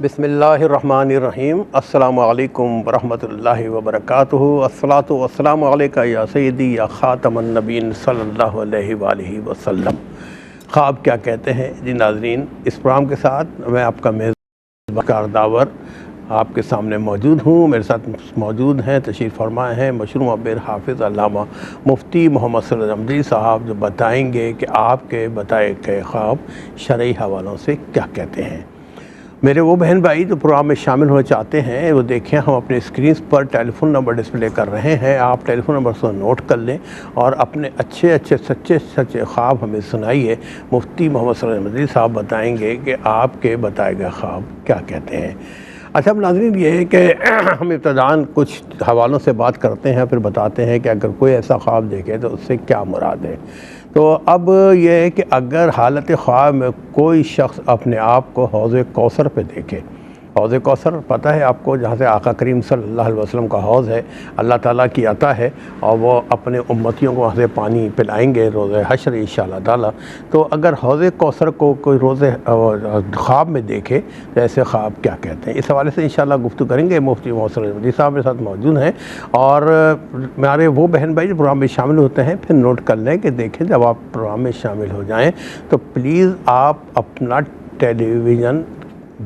بسم اللہ الرحمن الرحیم۔ السلام علیکم ورحمۃ اللہ وبرکاتہ۔ الصلاۃ والسلام علیکہ یا سیدی یا خاتم النبیین صلی اللہ علیہ وآلہ وسلم۔ خواب کیا کہتے ہیں؟ جی ناظرین، اس پروگرام کے ساتھ میں آپ کا میزبان کارداور آپ کے سامنے موجود ہوں۔ میرے ساتھ موجود ہیں، تشریف فرمائے ہیں مشروع بیر حافظ علامہ مفتی محمد صلی اللہ علیہ وسلم صاحب، جو بتائیں گے کہ آپ کے بتائے گئے خواب شرعی حوالوں سے کیا کہتے ہیں۔ میرے وہ بہن بھائی جو پروگرام میں شامل ہونا چاہتے ہیں وہ دیکھیں، ہم اپنے اسکرینز پر ٹیلی فون نمبر ڈسپلے کر رہے ہیں۔ آپ ٹیلی فون نمبر کو نوٹ کر لیں اور اپنے اچھے سچے خواب ہمیں سنائیے۔ مفتی محمد صلی اللہ علیہ وسلم صاحب بتائیں گے کہ آپ کے بتائے گئے خواب کیا کہتے ہیں۔ اچھا اب ناظرین، یہ ہے کہ ہم ابتداً کچھ حوالوں سے بات کرتے ہیں، پھر بتاتے ہیں کہ اگر کوئی ایسا خواب دیکھے تو اس سے کیا مراد ہے۔ تو اب یہ ہے کہ اگر حالت خواب میں کوئی شخص اپنے آپ کو حوض کوثر پہ دیکھے، حوض کوثر پتہ ہے آپ کو، جہاں سے آقا کریم صلی اللہ علیہ وسلم کا حوض ہے، اللہ تعالیٰ کی عطا ہے، اور وہ اپنے امتیوں کو وہاں سے پانی پلائیں گے روز حشر انشاءاللہ تعالیٰ۔ تو اگر حوض کوثر کو کوئی روز خواب میں دیکھے تو ایسے خواب کیا کہتے ہیں، اس حوالے سے انشاءاللہ گفتگو کریں گے۔ مفتی محمد صلی اللہ علیہ وسلم صاحب میرے ساتھ موجود ہیں، اور ہمارے وہ بہن بھائی جو پروگرام میں شامل ہوتے ہیں پھر نوٹ کر لیں کہ دیکھیں جب آپ پروگرام میں شامل ہو جائیں تو پلیز آپ اپنا ٹیلی ویژن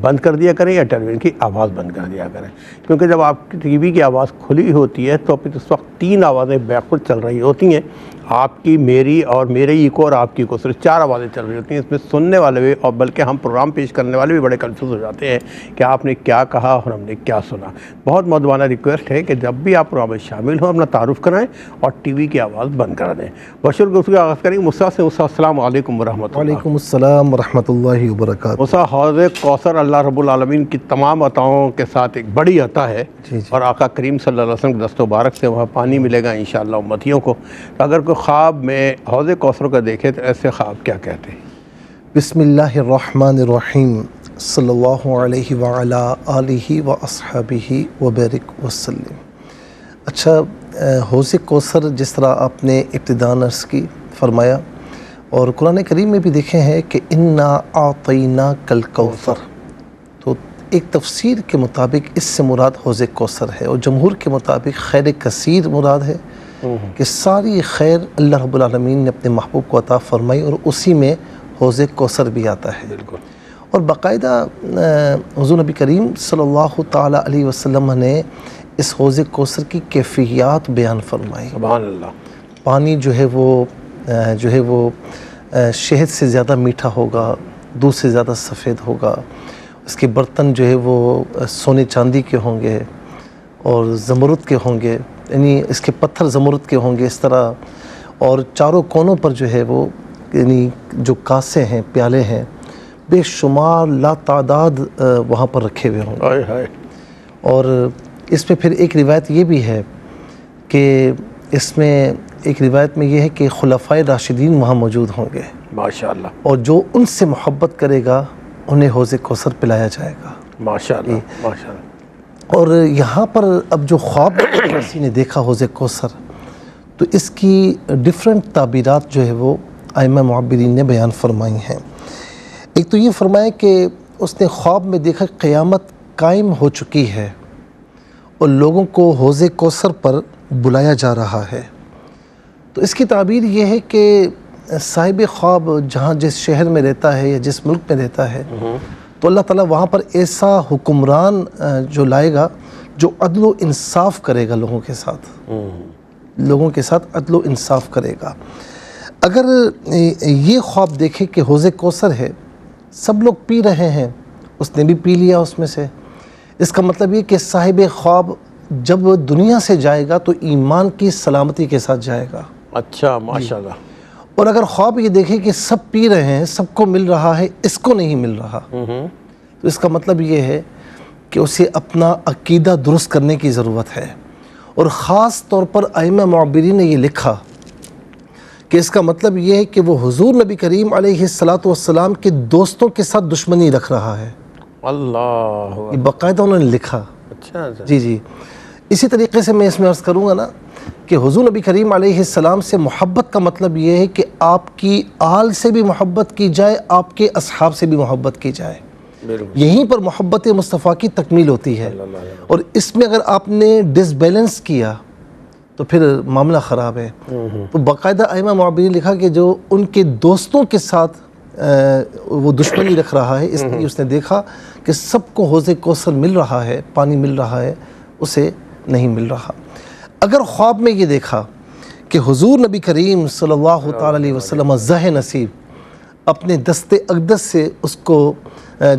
بند کر دیا کریں یا ٹیلی ویژن کی آواز بند کر دیا کریں، کیونکہ جب آپ کی ٹی وی کی آواز کھلی ہوتی ہے تو پھر اس وقت 3 آوازیں بیک وقت چل رہی ہوتی ہیں، آپ کی، میری اور میرے ہی کو، اور آپ کی کو، صرف 4 آوازیں چل رہی ہوتی ہیں۔ اس میں سننے والے بھی اور بلکہ ہم پروگرام پیش کرنے والے بھی بڑے کنفیوز ہو جاتے ہیں کہ آپ نے کیا کہا اور ہم نے کیا سنا۔ بہت مؤدبانہ ریکویسٹ ہے کہ جب بھی آپ پروگرام میں شامل ہوں اپنا تعارف کرائیں اور ٹی وی کی آواز بند کر دیں۔ بشر گفتگو کا آغاز کریں گے مصطفیٰ سے۔ مصطفیٰ السلام علیکم ورحمۃ اللہ۔ وعلیکم السلام ورحمۃ اللہ وبرکاتہ۔ مصطفیٰ، حوض کوثر اللہ رب العالمین کی تمام عطاؤں کے ساتھ ایک بڑی عطا ہے، اور آقا کریم صلی اللہ علیہ وسلم کے دست و بارک سے وہاں پانی ملے گا انشاءاللہ امتیوں کو۔ تو اگر کوئی خواب میں حوض کوثر کو دیکھے تو ایسے خواب کیا کہتے ہیں؟ بسم اللہ الرحمن الرحیم، صلی اللہ علیہ وعلی آلہ واصحابہ وبارک وسلم۔ اچھا، حوض کوثر جس طرح آپ نے ابتداءً عرض کی فرمایا، اور قرآن کریم میں بھی دیکھے ہیں کہ انا اعطیناک الکوثر، تو ایک تفسیر کے مطابق اس سے مراد حوض کوثر ہے، اور جمہور کے مطابق خیر کثیر مراد ہے کہ ساری خیر اللہ رب العالمین نے اپنے محبوب کو عطا فرمائی، اور اسی میں حوض کوثر بھی آتا ہے۔ بالکل۔ اور باقاعدہ حضور نبی کریم صلی اللہ تعالیٰ علیہ وسلم نے اس حوض کوثر کی کیفیات بیان فرمائی۔ سبحان اللہ۔ پانی جو ہے وہ شہد سے زیادہ میٹھا ہوگا، دودھ سے زیادہ سفید ہوگا، اس کے برتن جو ہے وہ سونے چاندی کے ہوں گے اور زمرد کے ہوں گے، یعنی اس کے پتھر زمرد کے ہوں گے اس طرح، اور چاروں کونوں پر جو ہے وہ یعنی جو کاسے ہیں، پیالے ہیں، بے شمار لا تعداد وہاں پر رکھے ہوئے ہوں گے۔ اور اس میں پھر ایک روایت یہ بھی ہے کہ اس میں ایک روایت میں یہ ہے کہ خلفائے راشدین وہاں موجود ہوں گے، ماشاءاللہ، اور جو ان سے محبت کرے گا انہیں حوض کوثر پلایا جائے گا۔ ماشاءاللہ ماشاءاللہ۔ اور یہاں پر اب جو خواب کسی نے دیکھا حوض کوثر، تو اس کی ڈیفرنٹ تعبیرات جو ہے وہ ائمہ معبرین نے بیان فرمائی ہیں۔ ایک تو یہ فرمایا کہ اس نے خواب میں دیکھا قیامت قائم ہو چکی ہے اور لوگوں کو حوض کوثر پر بلایا جا رہا ہے۔ تو اس کی تعبیر یہ ہے کہ صاحب خواب جہاں جس شہر میں رہتا ہے یا جس ملک میں رہتا ہے، تو اللہ تعالیٰ وہاں پر ایسا حکمران جو لائے گا جو عدل و انصاف کرے گا، لوگوں کے ساتھ عدل و انصاف کرے گا۔ اگر یہ خواب دیکھے کہ حوض کوثر ہے، سب لوگ پی رہے ہیں، اس نے بھی پی لیا اس میں سے، اس کا مطلب یہ کہ صاحب خواب جب دنیا سے جائے گا تو ایمان کی سلامتی کے ساتھ جائے گا۔ اچھا، ماشاءاللہ۔ اور اگر خواب یہ دیکھے کہ سب پی رہے ہیں، سب کو مل رہا ہے، اس کو نہیں مل رہا، تو اس کا مطلب یہ ہے کہ اسے اپنا عقیدہ درست کرنے کی ضرورت ہے۔ اور خاص طور پر ائمہ معبرین نے یہ لکھا کہ اس کا مطلب یہ ہے کہ وہ حضور نبی کریم علیہ السلام کے دوستوں کے ساتھ دشمنی رکھ رہا ہے۔ اللہ، یہ باقاعدہ انہوں نے لکھا۔ اچھا جی۔ اسی طریقے سے میں اس میں عرض کروں گا نا کہ حضور نبی کریم علیہ السلام سے محبت کا مطلب یہ ہے کہ آپ کی آل سے بھی محبت کی جائے، آپ کے اصحاب سے بھی محبت کی جائے، یہیں پر محبت مصطفیٰ کی تکمیل ہوتی ہے۔ اور اس میں اگر آپ نے ڈس بیلنس کیا تو پھر معاملہ خراب ہے۔ تو باقاعدہ ائمہ معبرین لکھا کہ جو ان کے دوستوں کے ساتھ وہ دشمنی رکھ رہا ہے، اس لیے اس نے دیکھا کہ سب کو حوض کوثر مل رہا ہے، پانی مل رہا ہے، اسے نہیں مل رہا۔ اگر خواب میں یہ دیکھا کہ حضور نبی کریم صلی اللہ تعالی علیہ وسلم زہ نصیب اپنے دست اقدس سے اس کو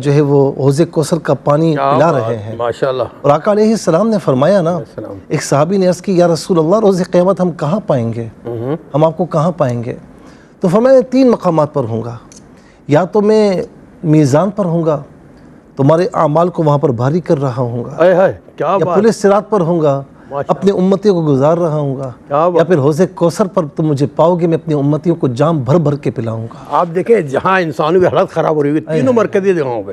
جو ہے وہ حوض کوثر کا پانی پلا رہے ہیں، ماشاءاللہ، اور آقا علیہ السلام نے فرمایا نا، ایک صحابی نے عرض کی یا رسول اللہ روز قیامت ہم کہاں پائیں گے، ہم آپ کو کہاں پائیں گے؟ تو فرمایا 3 مقامات پر ہوں گا، یا تو میں میزان پر ہوں گا، تمہارے اعمال کو وہاں پر بھاری کر رہا ہوں گا، کیا یا پل صراط پر ہوں گا، اپنے امتیوں کو گزار رہا ہوں گا، یا پھر حوض کوثر پر تم مجھے پاؤ گے، میں اپنی امتیوں کو جام بھر بھر کے پلاؤں گا۔ آپ دیکھیں جہاں انسانوں کی حالت خراب ہو رہی ہوئی، تینوں مرکزی جگہوں پہ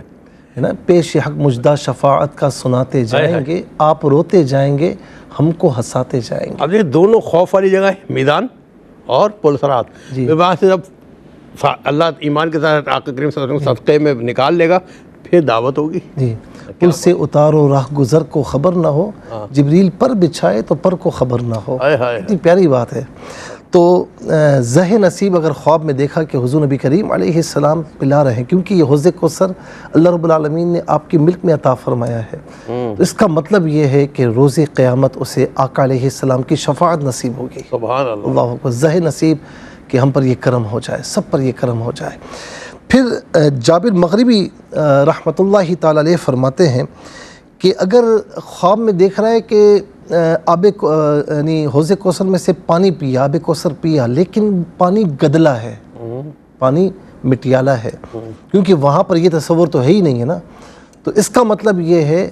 ہے نا، پیش حق مجدہ شفاعت کا سناتے جائیں گے، آپ روتے جائیں گے، ہم کو ہنساتے جائیں گے۔ اب یہ دونوں خوف والی جگہ ہے، میدان اور پل صراط۔ وہاں سے جب اللہ ایمان کے ساتھ آقا کریم صلی اللہ علیہ وسلم صدقے میں نکال لے گا، پھر دعوت ہوگی۔ جی، پل سے اتارو راہ گزر کو خبر نہ ہو، جبریل پر بچھائے تو پر کو خبر نہ ہو۔ اتنی پیاری بات ہے۔ تو زہ نصیب اگر خواب میں دیکھا کہ حضور نبی کریم علیہ السلام پلا رہے ہیں، کیونکہ یہ حوض کوثر اللہ رب العالمین نے آپ کی ملک میں عطا فرمایا ہے، تو اس کا مطلب یہ ہے کہ روز قیامت اسے آقا علیہ السلام کی شفاعت نصیب ہوگی۔ سبحان اللہ، اللہ اکبر، زہ نصیب کہ ہم پر یہ کرم ہو جائے، سب پر یہ کرم ہو جائے۔ پھر جابر مغربی رحمۃ اللہ تعالی علیہ فرماتے ہیں کہ اگر خواب میں دیکھ رہا ہے کہ یعنی حوض کوثر میں سے پانی پیا، آب کوثر پیا، لیکن پانی گدلا ہے، پانی مٹیالہ ہے، کیونکہ وہاں پر یہ تصور تو ہے ہی نہیں ہے نا، تو اس کا مطلب یہ ہے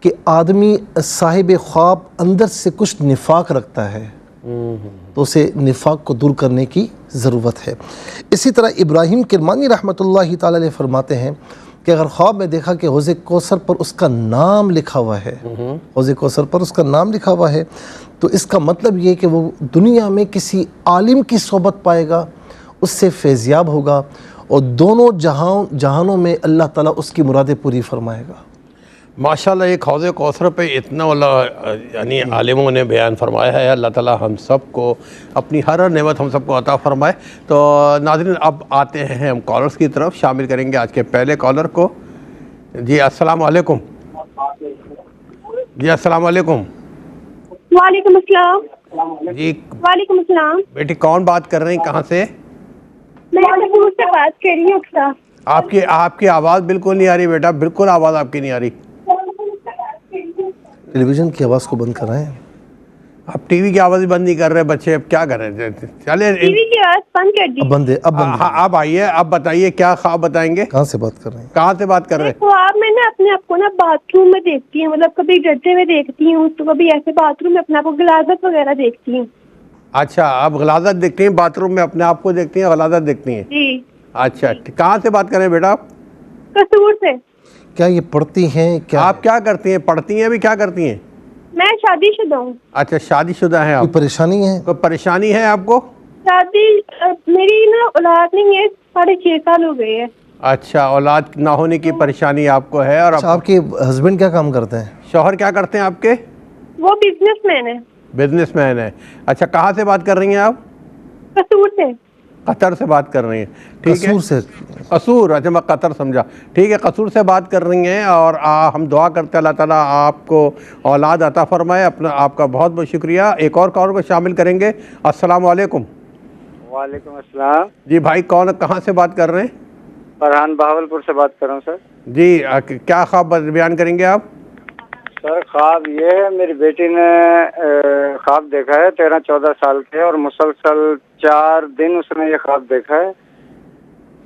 کہ آدمی صاحب خواب اندر سے کچھ نفاق رکھتا ہے، تو اسے نفاق کو دور کرنے کی ضرورت ہے۔ اسی طرح ابراہیم کرمانی رحمۃ اللہ تعالی علیہ فرماتے ہیں کہ اگر خواب میں دیکھا کہ حوض کوثر پر اس کا نام لکھا ہوا ہے، حوض کوثر پر اس کا نام لکھا ہوا ہے، تو اس کا مطلب یہ کہ وہ دنیا میں کسی عالم کی صحبت پائے گا، اس سے فیضیاب ہوگا، اور دونوں جہانوں میں اللہ تعالیٰ اس کی مرادیں پوری فرمائے گا۔ ماشاءاللہ ایک حوض کوثر پہ اتنا یعنی عالموں نے بیان فرمایا ہے، اللہ تعالیٰ ہم سب کو اپنی ہر نعمت ہم سب کو عطا فرمائے۔ تو ناظرین اب آتے ہیں ہم کالرز کی طرف، شامل کریں گے آج کے پہلے کالر کو۔ جی السلام علیکم۔ جی السلام علیکم۔ وعلیکم السلام۔ جی وعلیکم السلام بیٹی کون بات کر رہی ہیں، کہاں سے؟ میں علیپور سے بات کر رہی ہوں۔ آپ کی آواز بالکل نہیں آ رہی بیٹا، بالکل آواز آپ کی نہیں آ رہی۔ ٹیلی ویژن کی آواز کو بند کرائیں۔ آپ ٹی وی کی آواز بند نہیں کر رہے بچے، اب کیا کر رہے ہیں؟ چلے ٹی وی کی آواز بند کر دی۔ اب بند ہے، اب بند ہے۔ اب آئیے، اب بتائیے کیا خواب بتائیں گے؟ کہاں سے بات کر رہے ہیں؟ کہاں سے بات کر رہے ہیں؟ خواب میں نا اپنے آپ کو نا باتھ روم میں دیکھتی ہوں، مطلب کبھی ڈرتے ہوئے دیکھتی ہوں، تو کبھی ایسے باتھ روم میں اپنے آپ کو غلاظت وغیرہ دیکھتی ہوں۔ اچھا، آپ غلاظت دیکھتی ہیں باتھ روم میں، اپنے آپ کو دیکھتی ہیں، غلاظت دیکھتی ہیں؟ جی۔ اچھا، کہاں سے بات کر رہے ہیں بیٹا آپ؟ قصور سے۔ کیا یہ پڑھتی ہیں؟ آپ کیا کرتی ہیں؟ پڑھتی ہیں بھی؟ کیا کرتی ہیں؟ میں شادی شدہ ہوں۔ اچھا شادی شدہ ہیں آپ؟ کوئی پریشانی ہے؟ کوئی پریشانی ہے آپ کو؟ شادی میری نا اولاد نہیں ہے، 6.5 سال ہو گئے ہیں۔ اچھا، اولاد نہ ہونے کی پریشانی آپ کو ہے، اور آپ کے ہسبینڈ کیا کام کرتے ہیں؟ شوہر کیا کرتے ہیں آپ کے؟ وہ بزنس مین ہے۔ بزنس مین ہے۔ اچھا، کہاں سے بات کر رہی ہیں آپ؟ قصور سے۔ قطر سے بات کر رہی ہیں، ٹھیک ہے؟ قصور سے؟ قصور، اچھا میں قطر سمجھا، ٹھیک ہے، قصور سے بات کر رہی ہیں، اور ہم دعا کرتے ہیں اللہ تعالیٰ آپ کو اولاد عطا فرمائے۔ آپ کا بہت بہت شکریہ۔ ایک اور کال کو شامل کریں گے۔ السلام علیکم۔ وعلیکم السلام۔ جی بھائی کون، کہاں سے بات کر رہے ہیں؟ فرحان بہاولپور سے بات کر رہا ہوں سر۔ جی کیا خواب بیان کریں گے آپ؟ سر خواب یہ ہے، میری بیٹی نے خواب دیکھا ہے، 13-14 سال کے، اور مسلسل 4 دن اس نے یہ خواب دیکھا ہے۔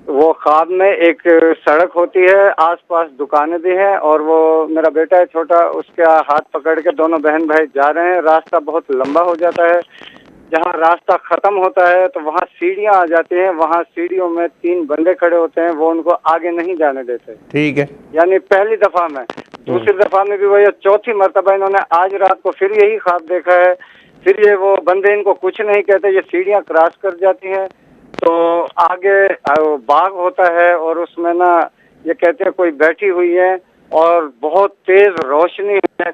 وہ خواب میں ایک سڑک ہوتی ہے، آس پاس دکانیں بھی ہیں، اور وہ میرا بیٹا ہے چھوٹا، اس کا ہاتھ پکڑ کے دونوں بہن بھائی جا رہے ہیں۔ راستہ بہت لمبا ہو جاتا ہے، جہاں راستہ ختم ہوتا ہے تو وہاں سیڑھیاں آ جاتی ہیں، وہاں سیڑھیوں میں 3 بندے کھڑے ہوتے ہیں، وہ ان کو آگے نہیں جانے دیتے۔ ٹھیک ہے، یعنی پہلی دفعہ میں، دوسری دفعہ میں بھی وہی، 4تھی مرتبہ انہوں نے آج رات کو پھر یہی خواب دیکھا ہے پھر یہ وہ بندے ان کو کچھ نہیں کہتے، یہ سیڑھیاں کراس کر جاتی ہیں تو آگے باغ ہوتا ہے اور اس میں نا یہ کہتے ہیں کوئی بیٹھی ہوئی ہے اور بہت تیز روشنی ہے،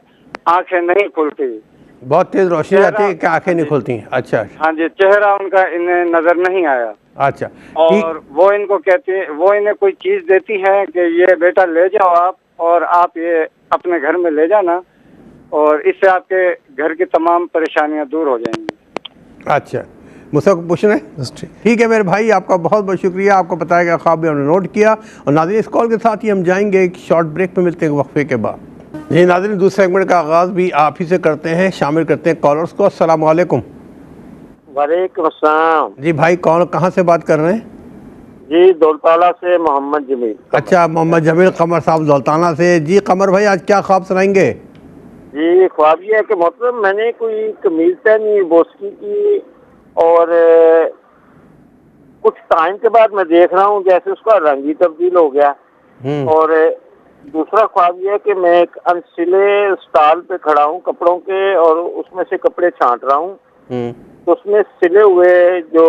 آنکھیں نہیں کھلتی، بہت تیز روشنی آتی ہے کہ آنکھیں نہیں کھلتی ہیں؟ اچھا ہاں جی، چہرہ ان کا انہیں نظر نہیں آیا، اچھا اور وہ ان کو کہتے ہیں، وہ انہیں کوئی چیز دیتی ہے کہ یہ بیٹا لے جاؤ آپ، اور آپ یہ اپنے گھر میں لے جانا، اور اس سے آپ کے گھر کی تمام پریشانیاں دور ہو جائیں گی۔ اچھا مجھ سے پوچھ رہے ہیں؟ ٹھیک ہے میرے بھائی، آپ کا بہت بہت شکریہ، آپ کو بتایا گیا خواب بھی ہم نے نوٹ کیا، اور ناظرین اس کال کے ساتھ ہی ہم جائیں گے ایک شارٹ بریک پہ، ملتے ہیں وقفے کے بعد۔ جی ناظرین، دوسرے سیگمنٹ کا آغاز بھی آپ ہی سے کرتے ہیں، شامل کرتے ہیں کالرز کو۔ السلام علیکم۔ وعلیکم السلام جی بھائی، کون کہاں سے بات کر رہے ہیں؟ جی، دولتالہ سے محمد جمیل۔ اچھا محمد جمیل قمر صاحب دولتانہ سے۔ جی قمر بھائی، آج کیا خواب سنائیں گے؟ جی، خواب یہ ہے کہ محترم میں نے کوئی قمیض پہنی بوسکی کی، اور کچھ ٹائم کے بعد میں دیکھ رہا ہوں جیسے اس کا رنگ ہی تبدیل ہو گیا، اور دوسرا خواب یہ ہے کہ میں ایک انسلے اسٹال پہ کھڑا ہوں کپڑوں کے، اور اس میں سے کپڑے چھانٹ رہا ہوں، تو اس میں سلے ہوئے جو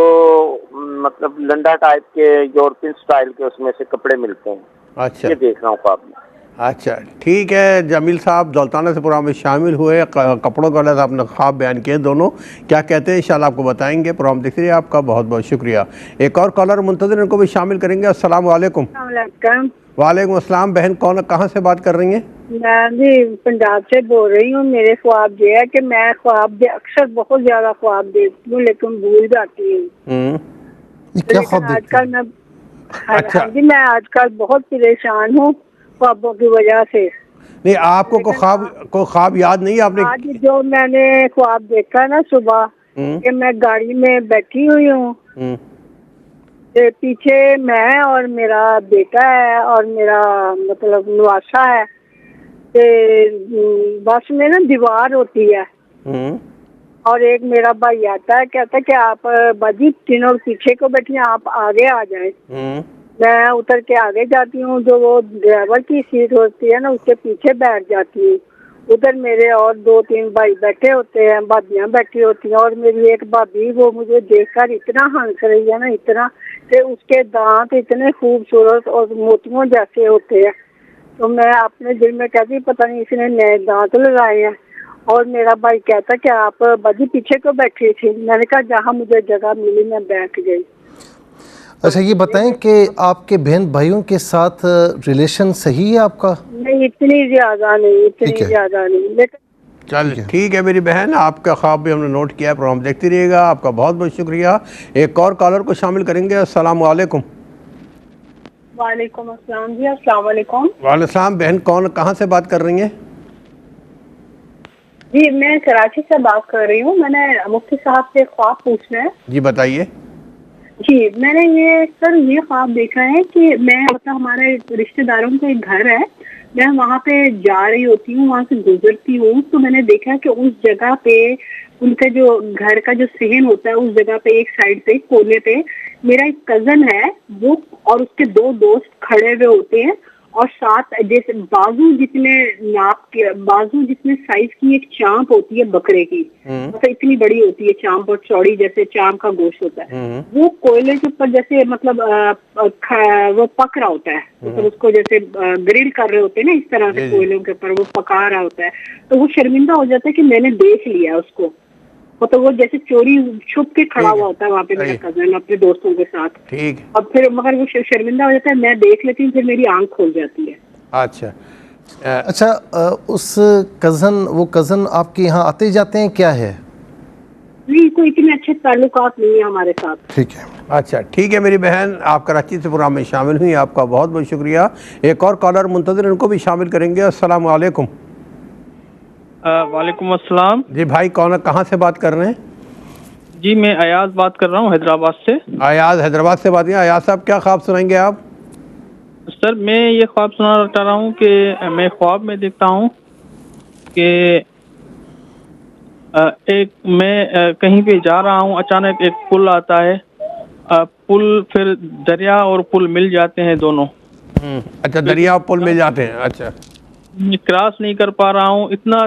مطلب لنڈا ٹائپ کے یورپین سٹائل کے اس میں سے کپڑے ملتے ہیں۔ اچھا یہ دیکھ رہا ہوں خواب میں۔ اچھا ٹھیک ہے جمیل صاحب، دولتانہ سے پروگرام میں شامل ہوئے، کپڑوں کا لحاظ آپ نے خواب بیان کیے دونوں، کیا کہتے ہیں انشاءاللہ آپ کو بتائیں گے۔ پروگرام دیکھ رہیے، آپ کا بہت بہت شکریہ۔ ایک اور کالر منتظر، ان کو بھی شامل کریں گے۔ السلام علیکم۔ السلام علیکم۔ وعلیکم السلام بہن، کون کہاں سے بات کر رہی ہیں؟ میں جی پنجاب سے بول رہی ہوں۔ میرے خواب یہ ہے کہ میں خواب اکثر بہت زیادہ خواب دیکھتی ہوں لیکن بھول جاتی ہوں۔ یہ کیا خواب لیکن آج دیکھتے کل ہیں؟ میں اچھا جی میں آج کل بہت پریشان ہوں خوابوں کی وجہ سے۔ نہیں، آپ کو کوئی خواب یاد نہیں آپ نے؟ آج جو میں نے خواب دیکھا نا صبح، کہ میں گاڑی میں بیٹھی ہوئی ہوں، پیچھے میں اور میرا بیٹا ہے اور میرا مطلب نواسا ہے، بس میں نا دیوار ہوتی ہے، اور ایک میرا بھائی آتا ہے، کہتا ہے کہ آپ باجی تینوں پیچھے کو بیٹھی ہیں، آپ آگے آ جائیں۔ میں اتر کے آگے جاتی ہوں، جو وہ ڈرائیور کی سیٹ ہوتی ہے نا اس کے پیچھے بیٹھ جاتی ہوں۔ ادھر میرے اور 2-3 بھائی بیٹھے ہوتے ہیں، بھابیاں بیٹھی ہوتی ہیں، اور میری ایک بھابی وہ مجھے دیکھ کر اتنا ہنس رہی ہے نا، اتنا کہ اس کے دانت اتنے خوبصورت اور موتیوں جیسے ہوتے ہیں، تو میں اپنے دل میں کہتی پتہ نہیں اس نے نئے دانت لگائے ہیں۔ اور میرا بھائی کہتا کہ آپ باجی پیچھے کو بیٹھی تھی، میں نے کہا جہاں مجھے جگہ ملی میں بیٹھ گئی۔ اچھا یہ بتائیں کہ آپ کے بہن بھائیوں کے ساتھ ریلیشن صحیح ہے آپ کا؟ نہیں اتنی زیادہ نہیں، لیکن چل ٹھیک ہے میری بہن، آپ کا خواب بھی ہم نے نوٹ کیا ہے، پروگرام دیکھتی رہیے گا، آپ کا بہت بہت شکریہ۔ ایک اور کالر کو شامل کریں گے۔ السلام علیکم۔ وعلیکم السلام جی، السلام علیکم۔ وعلیکم السلام بہن، کون کہاں سے بات کر رہی ہیں؟ جی میں کراچی سے بات کر رہی ہوں، میں نے مفتی صاحب سے خواب پوچھنا ہے۔ جی بتائیے۔ جی میں نے یہ خواب دیکھا ہے کہ میں مطلب ہمارے رشتہ داروں کا ایک گھر ہے، میں وہاں پہ جا رہی ہوتی ہوں، وہاں سے گزرتی ہوں، تو میں نے دیکھا کہ اس جگہ پہ ان کا جو گھر کا جو صحن ہوتا ہے اس جگہ پہ ایک سائڈ پہ کونے پہ میرا ایک کزن ہے، وہ اور اس کے 2 دوست کھڑے ہوئے ہوتے ہیں، اور ساتھ جیسے بازو جتنے سائز کی ایک چانپ ہوتی ہے بکرے کی، مطلب اتنی بڑی ہوتی ہے چانپ، اور چوڑی جیسے چانپ کا گوشت ہوتا ہے، وہ کوئلے کے اوپر جیسے مطلب وہ پک رہا ہوتا ہے، مطلب اس کو جیسے گرل کر رہے ہوتے ہیں نا، اس طرح سے کوئلوں کے اوپر وہ پکا رہا ہوتا ہے، تو وہ شرمندہ ہو جاتا ہے کہ میں نے دیکھ لیا اس کو، مطلب وہ جیسے چوری چھپ کے کھڑا ہوا ہوتا ہے وہاں پہ میرا کزن اپنے دوستوں کے ساتھ، ٹھیک، اور پھر مگر وہ شرمندہ ہو جاتا ہے، میں دیکھ لیتی ہوں، پھر میری آنکھ کھول جاتی ہے۔ اچھا اس وہ کزن آپ کے یہاں آتے جاتے ہیں کیا ہے؟ نہیں کوئی اتنے اچھے تعلقات نہیں ہیں ہمارے ساتھ۔ ٹھیک ہے، اچھا ٹھیک ہے میری بہن، آپ کراچی سے پروگرام میں شامل ہوئی، آپ کا بہت بہت شکریہ۔ ایک اور کالر منتظر، ان کو بھی شامل کریں گے۔ السلام علیکم۔ وعلیکم السلام جی بھائی، کون کہاں سے بات کر رہے ہیں؟ جی میں ایاز بات کر رہا ہوں حیدرآباد سے۔ ایاز حیدرآباد سے بات کر رہے ہیں۔ ایاز صاحب کیا خواب سنائیں گے آپ؟ سر میں یہ خواب سنانا چاہ رہا ہوں کہ میں خواب میں دیکھتا ہوں کہ میں کہیں پہ جا رہا ہوں، اچانک ایک پل آتا ہے، پل پھر دریا اور پل مل جاتے ہیں دونوں۔ اچھا دریا اور پل مل جاتے ہیں، اچھا۔ میں کراس نہیں کر پا رہا ہوں، اتنا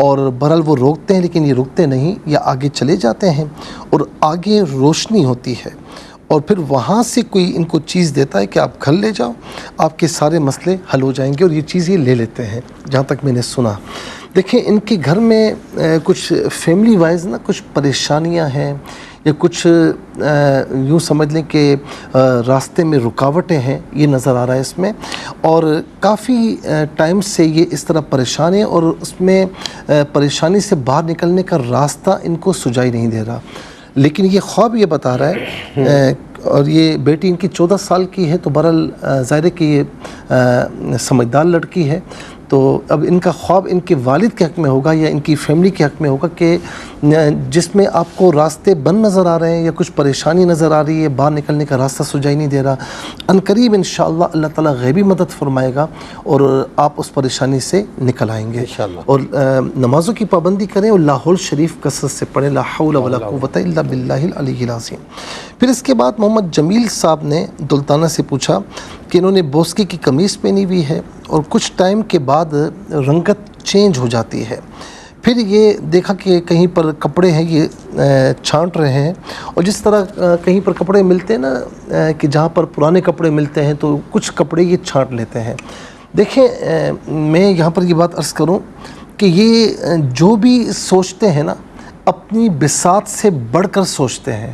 اور بہرحال وہ روکتے ہیں لیکن یہ رکتے نہیں، یا آگے چلے جاتے ہیں اور آگے روشنی ہوتی ہے اور پھر وہاں سے کوئی ان کو چیز دیتا ہے کہ آپ گھر لے جاؤ، آپ کے سارے مسئلے حل ہو جائیں گے، اور یہ چیز یہ لے لیتے ہیں جہاں تک میں نے سنا۔ دیکھیں ان کے گھر میں کچھ فیملی وائز نا کچھ پریشانیاں ہیں، یا کچھ یوں سمجھ لیں کہ راستے میں رکاوٹیں ہیں، یہ نظر آ رہا ہے اس میں، اور کافی ٹائم سے یہ اس طرح پریشان ہیں، اور اس میں پریشانی سے باہر نکلنے کا راستہ ان کو سجائی نہیں دے رہا۔ لیکن یہ خواب یہ بتا رہا ہے، اور یہ بیٹی ان کی 14 سال کی ہے، تو بہرحال ظاہر ہے کہ یہ سمجھدار لڑکی ہے، تو اب ان کا خواب ان کے والد کے حق میں ہوگا یا ان کی فیملی کے حق میں ہوگا کہ جس میں آپ کو راستے بند نظر آ رہے ہیں یا کچھ پریشانی نظر آ رہی ہے، باہر نکلنے کا راستہ سجائی نہیں دے رہا، عنقریب انشاءاللہ اللہ تعالیٰ غیبی مدد فرمائے گا اور آپ اس پریشانی سے نکل آئیں گے انشاءاللہ۔ اور نمازوں کی پابندی کریں اور لاہور شریف کثرت سے پڑھیں، لا حول ولا قوت الا باللہ العلی العظیم۔ پھر اس کے بعد محمد جمیل صاحب نے دلتانہ سے پوچھا کہ انہوں نے بوسکی کی قمیص پہنی ہوئی ہے اور کچھ ٹائم کے بعد رنگت چینج ہو جاتی ہے، پھر یہ دیکھا کہ کہیں پر کپڑے ہیں یہ چھانٹ رہے ہیں، اور جس طرح کہیں پر کپڑے ملتے ہیں نا کہ جہاں پر پرانے کپڑے ملتے ہیں تو کچھ کپڑے یہ چھانٹ لیتے ہیں۔ دیکھیں میں یہاں پر یہ بات عرض کروں کہ یہ جو بھی سوچتے ہیں نا اپنی بساط سے بڑھ کر سوچتے ہیں،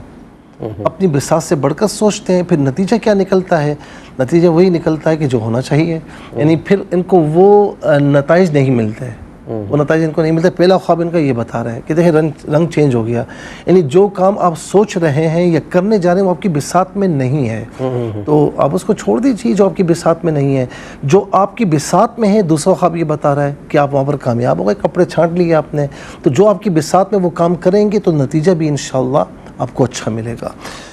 اپنی بساط سے بڑھ کر سوچتے ہیں، پھر نتیجہ کیا نکلتا ہے؟ نتیجہ وہی نکلتا ہے کہ جو ہونا چاہیے، یعنی پھر ان کو وہ نتائج نہیں ملتے، وہ نتائج ان کو نہیں ملتے۔ پہلا خواب ان کا یہ بتا رہا ہے کہ دیکھیں رنگ چینج ہو گیا، یعنی جو کام آپ سوچ رہے ہیں یا کرنے جا رہے ہیں وہ آپ کی بساط میں نہیں ہے، تو آپ اس کو چھوڑ دیجیے جو آپ کی بساط میں نہیں ہے۔ جو آپ کی بساط میں ہے، دوسرا خواب یہ بتا رہا ہے کہ آپ وہاں پر کامیاب ہو گئے، کپڑے چھانٹ لیے آپ نے، تو جو آپ کی بساط میں وہ کام کریں گے تو نتیجہ بھی انشاءاللہ آپ کو اچھا ملے گا۔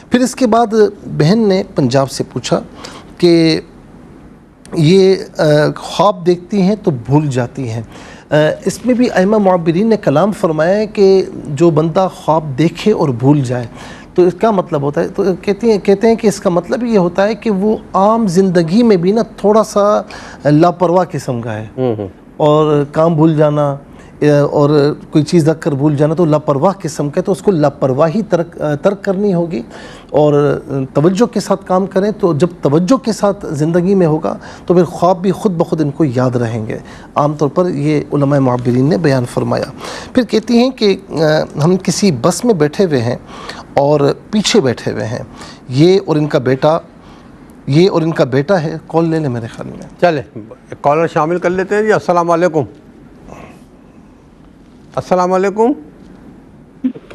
پھر اس کے بعد بہن نے پنجاب سے پوچھا کہ یہ خواب دیکھتی ہیں تو بھول جاتی ہیں، اس میں بھی ائمہ معبرین نے کلام فرمایا ہے کہ جو بندہ خواب دیکھے اور بھول جائے تو اس کا مطلب ہوتا ہے، تو کہتے ہیں کہ اس کا مطلب یہ ہوتا ہے کہ وہ عام زندگی میں بھی نا تھوڑا سا لاپرواہ قسم کا ہے، اور کام بھول جانا اور کوئی چیز رکھ کر بھول جانا تو لاپرواہ قسم کا ہے، تو اس کو لاپرواہی ترک کرنی ہوگی اور توجہ کے ساتھ کام کریں، تو جب توجہ کے ساتھ زندگی میں ہوگا تو پھر خواب بھی خود بخود ان کو یاد رہیں گے۔ عام طور پر یہ علماء معبرین نے بیان فرمایا۔ پھر کہتی ہیں کہ ہم کسی بس میں بیٹھے ہوئے ہیں اور پیچھے بیٹھے ہوئے ہیں، یہ اور ان کا بیٹا ہے، کال لے لیں میرے خیال میں، چلے کالر شامل کر لیتے ہیں جی۔ السلام علیکم۔ السلام علیکم۔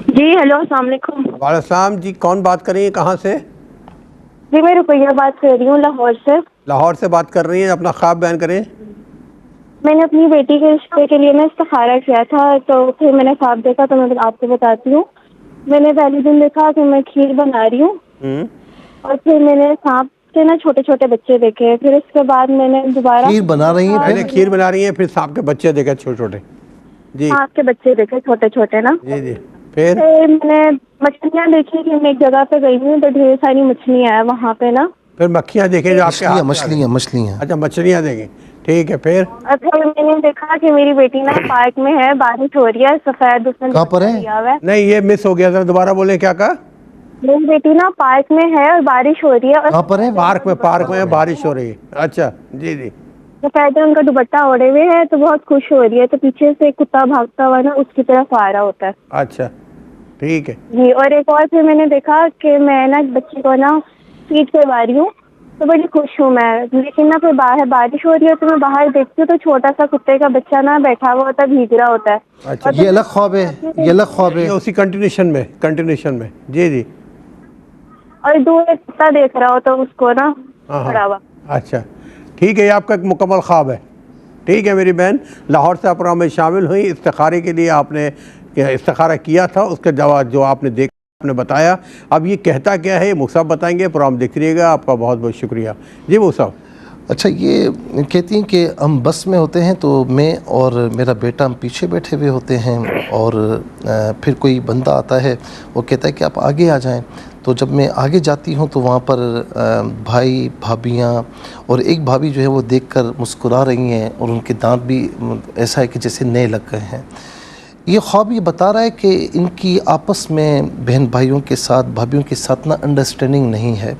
جی ہیلو، السلام علیکم۔ وعلیکم السلام جی، کون بات کر رہی ہیں، کہاں سے؟ جی میں رقیہ بات کر رہی ہوں لاہور سے۔ لاہور سے بات کر رہی ہیں، اپنا خواب بیان کریں۔ میں نے اپنی بیٹی کے رشتے کے لیے میں استخارہ کیا تھا، تو پھر میں نے خواب دیکھا، تو میں آپ کو بتاتی ہوں۔ میں نے پہلے دن دیکھا کہ میں کھیر بنا رہی ہوں، اور پھر میں نے سانپ کے نا چھوٹے چھوٹے بچے دیکھے، پھر اس کے بعد میں نے دوبارہ کھیر بنا رہی ہیں، پہلے کھیر بنا رہی ہیں، پھر سانپ کے بچے دیکھے چھوٹے چھوٹے، جی سانپ کے بچے دیکھے چھوٹے چھوٹے نا، جی جی، پھر میں نے مچھلیاں دیکھی کہ میں ایک جگہ پہ گئی ہوں تو ڈھیر ساری مچھلیاں ہیں وہاں پہ نا، پھر مکھیاں دیکھیں جو آپ کے ہاتھ میں مچھلیاں، اچھا مچھلیاں دیکھیں، ٹھیک ہے، پھر پھر میں نے دیکھا کہ میری بیٹی نا پارک میں ہے، بارش ہو رہی ہے، سفید اس نے کہاں پر ہے؟ لیا ہوا ہے۔ نہیں یہ مس ہو گیا تھا، دوبارہ بولیں، کیا کہا؟ میری بیٹی نا پارک میں ہے اور بارش ہو رہی ہے، کہاں پر ہے؟ پارک میں بارش ہو رہی ہے، اچھا جی جی، سفید ان کا دوپٹہ اوڑے ہوئے ہے تو بہت خوش ہو رہی ہے، تو پیچھے سے ایک کتا بھاگتا ہوا نا اس کی طرف آ رہا ہوتا ہے۔ اچھا ٹھیک ہے جی، اور ایک اور پھر میں نے دیکھا کہ میں نا بچی کو نا سیٹ کروا رہی ہوں تو بڑی خوش ہوں میں، لیکن نا پھر باہر بارش ہو رہی ہے تو میں باہر دیکھتی ہوں تو چھوٹا سا کتے کا بچہ نا بیٹھا ہوا ہوتا ہے، بھیگ رہا ہوتا ہے۔ اچھا، یہ الگ خواب ہے، یہ الگ خواب ہے، یہ اسی کنٹینیوشن میں جی جی، اور دور ایک کتا دیکھ رہا ہوتا اس کو نا کھڑا ہوا۔ اچھا ٹھیک ہے، یہ آپ کا ایک مکمل خواب ہے، ٹھیک ہے میری بہن، لاہور سے پروگرام میں شامل ہوئی، استخارے کے لیے آپ نے استخارہ کیا تھا، اس کے جواب جو آپ نے دیکھا آپ نے بتایا، اب یہ کہتا کیا ہے مصعب بتائیں گے، پروگرام دیکھتے رہیے گا، آپ کا بہت بہت شکریہ جی مصعب۔ اچھا یہ کہتی ہیں کہ ہم بس میں ہوتے ہیں تو میں اور میرا بیٹا ہم پیچھے بیٹھے ہوئے ہوتے ہیں، اور پھر کوئی بندہ آتا ہے وہ کہتا ہے کہ آپ آگے آ جائیں، تو جب میں آگے جاتی ہوں تو وہاں پر بھائی بھابھیاں اور ایک بھابھی جو ہے وہ دیکھ کر مسکرا رہی ہیں اور ان کے دانت بھی ایسا ہے کہ جیسے نئے لگ گئے ہیں۔ یہ خواب یہ بتا رہا ہے کہ ان کی آپس میں بہن بھائیوں کے ساتھ بھابھیوں کے ساتھ نا انڈرسٹینڈنگ نہیں ہے،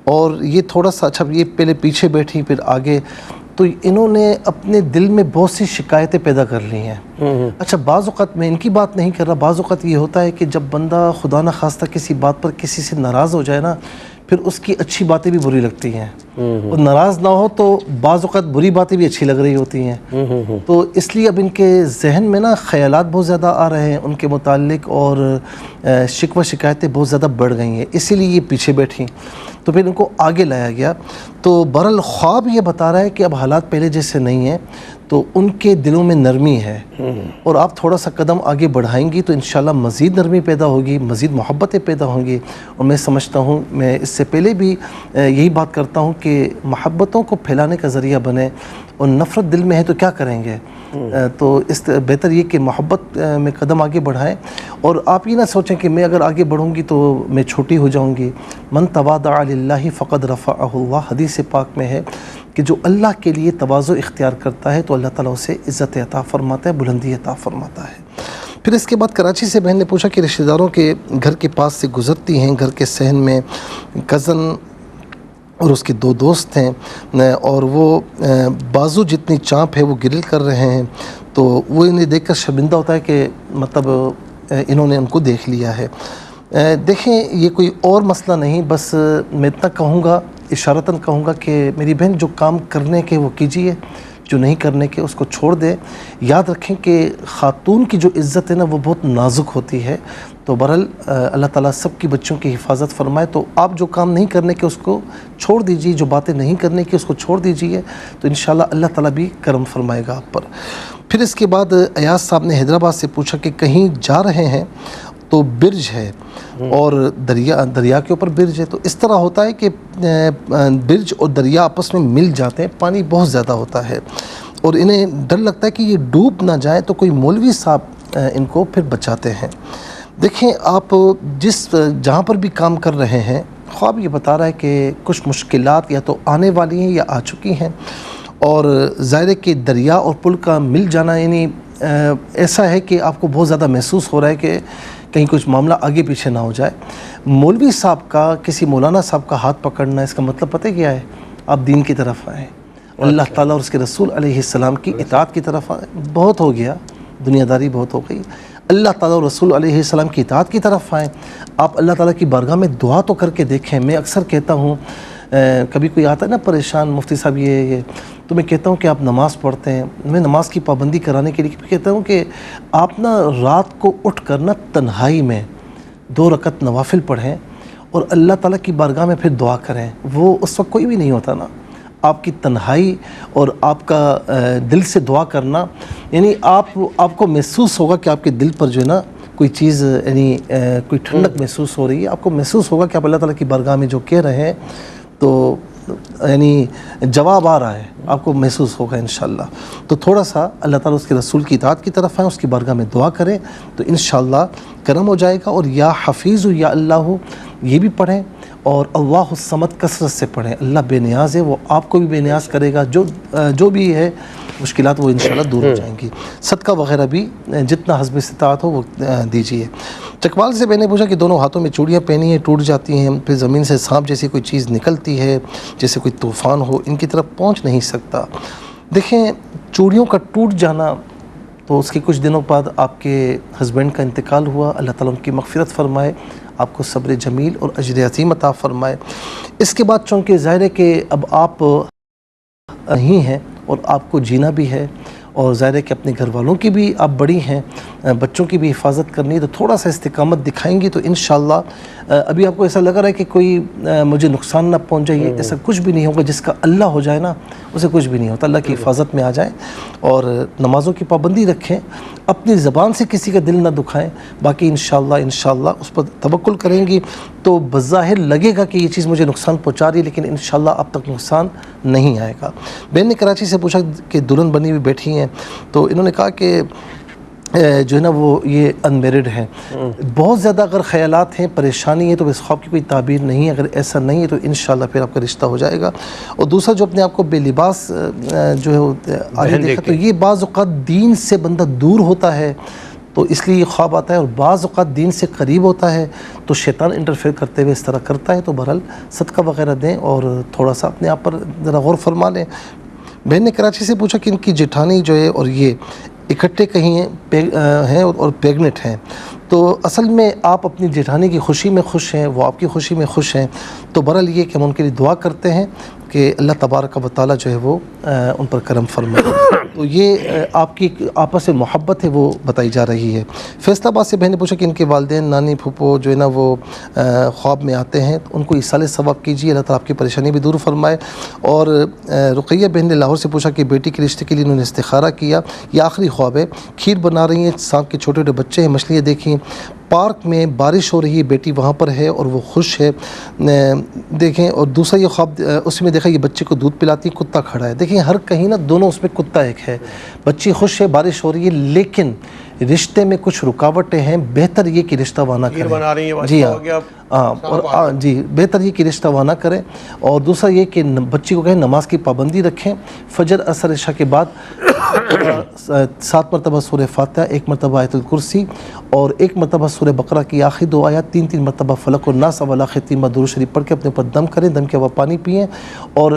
اور یہ تھوڑا سا اچھا یہ پہلے پیچھے بیٹھی پھر آگے، تو انہوں نے اپنے دل میں بہت سی شکایتیں پیدا کر لی ہیں۔ اچھا بعض اوقات میں ان کی بات نہیں کر رہا، بعض اوقات یہ ہوتا ہے کہ جب بندہ خدا نہ خواستہ کسی بات پر کسی سے ناراض ہو جائے نا، پھر اس کی اچھی باتیں بھی بری لگتی ہیں، اور ناراض نہ ہو تو بعض اوقات بری باتیں بھی اچھی لگ رہی ہوتی ہیں۔ تو اس لیے اب ان کے ذہن میں نا خیالات بہت زیادہ آ رہے ہیں ان کے متعلق، اور شکوہ شکایتیں بہت زیادہ بڑھ گئی ہیں، اسی لیے یہ پیچھے بیٹھی، تو پھر ان کو آگے لایا گیا۔ تو بہرحال خواب یہ بتا رہا ہے کہ اب حالات پہلے جیسے نہیں ہیں، تو ان کے دلوں میں نرمی ہے، اور آپ تھوڑا سا قدم آگے بڑھائیں گی تو انشاءاللہ مزید نرمی پیدا ہوگی، مزید محبتیں پیدا ہوں گی۔ اور میں سمجھتا ہوں، میں اس سے پہلے بھی یہی بات کرتا ہوں کہ محبتوں کو پھیلانے کا ذریعہ بنے، اور نفرت دل میں ہے تو کیا کریں گے؟ تو اس بہتر یہ کہ محبت میں قدم آگے بڑھائیں، اور آپ یہ نہ سوچیں کہ میں اگر آگے بڑھوں گی تو میں چھوٹی ہو جاؤں گی۔ من تواضع للہ فقد رفعہ اللہ، حدیث پاک میں ہے کہ جو اللہ کے لیے تواضع اختیار کرتا ہے تو اللہ تعالیٰ اسے عزت عطا فرماتا ہے، بلندی عطا فرماتا ہے۔ پھر اس کے بعد کراچی سے بہن نے پوچھا کہ رشتہ داروں کے گھر کے پاس سے گزرتی ہیں، گھر کے صحن میں کزن اور اس کے 2 دوست ہیں، اور وہ بازو جتنی چانپ ہے وہ گرل کر رہے ہیں، تو وہ انہیں دیکھ کر شرمندہ ہوتا ہے کہ مطلب انہوں نے ان کو دیکھ لیا ہے۔ دیکھیں یہ کوئی اور مسئلہ نہیں، بس میں اتنا کہوں گا، اشارتاً کہوں گا کہ میری بہن جو کام کرنے کے وہ کیجیے، جو نہیں کرنے کے اس کو چھوڑ دیں۔ یاد رکھیں کہ خاتون کی جو عزت ہے نا وہ بہت نازک ہوتی ہے، تو بہرحال اللہ تعالیٰ سب کی بچوں کی حفاظت فرمائے۔ تو آپ جو کام نہیں کرنے کے اس کو چھوڑ دیجیے، جو باتیں نہیں کرنے کی اس کو چھوڑ دیجیے، تو انشاءاللہ اللہ تعالیٰ بھی کرم فرمائے گا آپ پر۔ پھر اس کے بعد ایاز صاحب نے حیدرآباد سے پوچھا کہ کہیں جا رہے ہیں تو برج ہے اور دریا کے اوپر برج ہے، تو اس طرح ہوتا ہے کہ برج اور دریا آپس میں مل جاتے ہیں، پانی بہت زیادہ ہوتا ہے، اور انہیں ڈر لگتا ہے کہ یہ ڈوب نہ جائیں، تو کوئی مولوی صاحب ان کو پھر بچاتے ہیں۔ دیکھیں آپ جہاں پر بھی کام کر رہے ہیں، خواب یہ بتا رہا ہے کہ کچھ مشکلات یا تو آنے والی ہیں یا آ چکی ہیں، اور ظاہر ہے کہ دریا اور پل کا مل جانا یعنی ایسا ہے کہ آپ کو بہت زیادہ محسوس ہو رہا ہے کہ کہیں کچھ معاملہ آگے پیچھے نہ ہو جائے۔ مولوی صاحب کا کسی مولانا صاحب کا ہاتھ پکڑنا، اس کا مطلب پتہ کیا ہے؟ آپ دین کی طرف آئیں، اللہ تعالیٰ اور اس کے رسول علیہ السلام کی اطاعت کی طرف آئیں۔ بہت ہو گیا، دنیا داری بہت ہو گئی، اللہ تعالیٰ اور رسول علیہ السلام کی اطاعت کی طرف آئیں۔ آپ اللہ تعالیٰ کی بارگاہ میں دعا تو کر کے دیکھیں۔ میں اکثر کہتا ہوں، کبھی کوئی آتا ہے نا پریشان، مفتی صاحب یہ تو میں کہتا ہوں کہ آپ نماز پڑھتے ہیں، میں نماز کی پابندی کرانے کے لیے کہتا ہوں کہ آپ نا رات کو اٹھ کر نا تنہائی میں 2 رکعت نوافل پڑھیں، اور اللہ تعالیٰ کی بارگاہ میں پھر دعا کریں۔ وہ اس وقت کوئی بھی نہیں ہوتا نا، آپ کی تنہائی اور آپ کا دل سے دعا کرنا، یعنی آپ کو محسوس ہوگا کہ آپ کے دل پر جو ہے نا کوئی چیز یعنی کوئی ٹھنڈک محسوس ہو رہی ہے، آپ کو محسوس ہوگا کہ آپ اللہ تعالیٰ کی بارگاہ میں جو کہہ رہے ہیں تو یعنی جواب آ رہا ہے، آپ کو محسوس ہوگا انشاءاللہ۔ تو تھوڑا سا اللہ تعالیٰ اس کے رسول کی اطاعت کی طرف آئیں، اس کی بارگاہ میں دعا کریں تو انشاءاللہ کرم ہو جائے گا۔ اور یا حفیظ یا اللہ یہ بھی پڑھیں، اور اللہ الصمد کثرت سے پڑھیں۔ اللہ بے نیاز ہے، وہ آپ کو بھی بے نیاز کرے گا، جو بھی ہے مشکلات وہ انشاءاللہ دور ہو جائیں گی۔ صدقہ وغیرہ بھی جتنا حسب استطاعت ہو وہ دیجیے۔ چکوال سے میں نے پوچھا کہ دونوں ہاتھوں میں چوڑیاں پہنی ہیں، ٹوٹ جاتی ہیں، پھر زمین سے سانپ جیسی کوئی چیز نکلتی ہے، جیسے کوئی طوفان ہو، ان کی طرف پہنچ نہیں سکتا۔ دیکھیں چوڑیوں کا ٹوٹ جانا تو اس کے کچھ دنوں بعد آپ کے ہسبینڈ کا انتقال ہوا، اللہ تعالیٰ ان کی مغفرت فرمائے، آپ کو صبر جمیل اور اجر عظیم عطا فرمائے۔ اس کے بعد چونکہ ظاہر ہے کہ اب آپ نہیں ہیں اور آپ کو جینا بھی ہے، اور ظاہر ہے کہ اپنے گھر والوں کی بھی آپ بڑی ہیں، بچوں کی بھی حفاظت کرنی ہے، تو تھوڑا سا استقامت دکھائیں گی تو انشاءاللہ ابھی آپ کو ایسا لگ رہا ہے کہ کوئی مجھے نقصان نہ پہنچ جائے، ایسا کچھ بھی نہیں ہوگا۔ جس کا اللہ ہو جائے نا اسے کچھ بھی نہیں ہوتا، اللہ کی حفاظت میں آ جائیں اور نمازوں کی پابندی رکھیں، اپنی زبان سے کسی کا دل نہ دکھائیں، باقی انشاءاللہ اس پر توکل کریں گی تو بظاہر لگے گا کہ یہ چیز مجھے نقصان پہنچا رہی ہے، لیکن انشاءاللہ اب تک نقصان نہیں آئے گا۔ بہن نے کراچی سے پوچھا کہ دلہن بنی ہوئی بیٹھی ہیں، تو انہوں نے کہا کہ جو ہے نا وہ یہ انمیرڈ ہیں. بہت زیادہ اگر خیالات ہیں، پریشانی ہے، تو اس خواب کی کوئی تعبیر نہیں ہے. اگر ایسا نہیں ہے تو انشاءاللہ پھر آپ کا رشتہ ہو جائے گا. اور دوسرا جو اپنے آپ کو بے لباس جو ہے عاری دیکھا، تو یہ بعض اوقات دین سے بندہ دور ہوتا ہے تو اس لیے یہ خواب آتا ہے، اور بعض اوقات دین سے قریب ہوتا ہے تو شیطان انٹرفیئر کرتے ہوئے اس طرح کرتا ہے. تو بہرحال صدقہ وغیرہ دیں اور تھوڑا سا اپنے آپ پر ذرا غور فرما لیں. بہن نے کراچی سے پوچھا کہ ان کی جیٹھانی جو ہے اور یہ اکٹھے کہیں ہیں اور پیگنٹ ہیں، تو اصل میں آپ اپنی جیٹھانی کی خوشی میں خوش ہیں، وہ آپ کی خوشی میں خوش ہیں. تو بہرحال یہ کہ ہم ان کے لیے دعا کرتے ہیں کہ اللہ تبارک و تعالیٰ جو ہے وہ ان پر کرم فرمائے. تو یہ آپ کی آپس میں محبت ہے وہ بتائی جا رہی ہے. فیصل آباد سے بہن نے پوچھا کہ ان کے والدین نانی پھوپھو جو ہے نا وہ خواب میں آتے ہیں، تو ان کو ایصال ثواب کیجیے، اللہ تعالیٰ آپ کی پریشانی بھی دور فرمائے. اور رقیہ بہن نے لاہور سے پوچھا کہ بیٹی کے رشتے کے لیے انہوں نے استخارہ کیا، یہ آخری خواب ہے، کھیر بنا رہی ہیں، سانپ کے چھوٹے چھوٹے بچے ہیں، مچھلیاں دیکھیں، پارک میں بارش ہو رہی ہے، بیٹی وہاں پر ہے اور وہ خوش ہے دیکھیں. اور دوسرا یہ خواب اس میں دیکھا یہ بچے کو دودھ پلاتی، کتا کھڑا ہے. دیکھیں ہر کہیں نا دونوں اس میں کتا ایک ہے. بچی خوش ہے، بارش ہو رہی ہے، لیکن رشتے میں کچھ رکاوٹیں ہیں. بہتر یہ کہ رشتہ وہاں نہ کریں. جی ہاں، اور جی بہتر یہ کہ رشتہ وہاں نہ کریں. اور دوسرا یہ کہ بچی کو کہیں نماز کی پابندی رکھیں، فجر عصر عشاء کے بعد 7 مرتبہ سورہ فاتحہ، 1 مرتبہ آیت الکرسی اور 1 مرتبہ سورہ بقرہ کی آخری 2 آیات، 3 مرتبہ فلق والناس والا ختیمہ درود شریف پڑھ کے اپنے اوپر دم کریں، دم کے بعد پانی پئیں. اور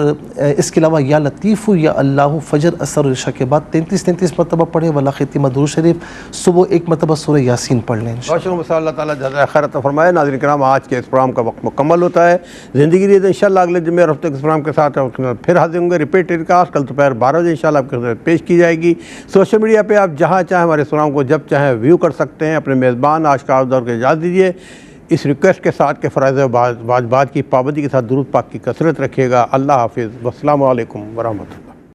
اس کے علاوہ یا لطیف یا اللہ فجر عصر اور عشاء کے بعد 33 مرتبہ پڑھیں، والا ختیمہ درود شریف. صبح 1 مرتبہ سورہ یاسین پڑھ لیں. اللہ تعالیٰ جزائے خیر عطا فرمائے. ناظرین کرام، آج کے اس پروگرام کا وقت مکمل ہوتا ہے. زندگی دیے انشاءاللہ اگلے جمعے اور ہفتے کے اس پروگرام کے ساتھ پھر حاضر ہوں گے. ریپیٹ ٹیلی کاسٹ کل دوپہر 12 بجے انشاءاللہ آپ کے خدمت پیش کی جائے گی. سوشل میڈیا پہ آپ جہاں چاہیں ہمارے پروگرام کو جب چاہیں ویو کر سکتے ہیں. اپنے میزبان آشکار دور کے اجازت دیجیے اس ریکویسٹ کے ساتھ کہ فرائض واجبات کی پابندی کے ساتھ درود پاک کی کثرت رکھیے گا. اللہ حافظ، والسلام علیکم ورحمۃ اللہ.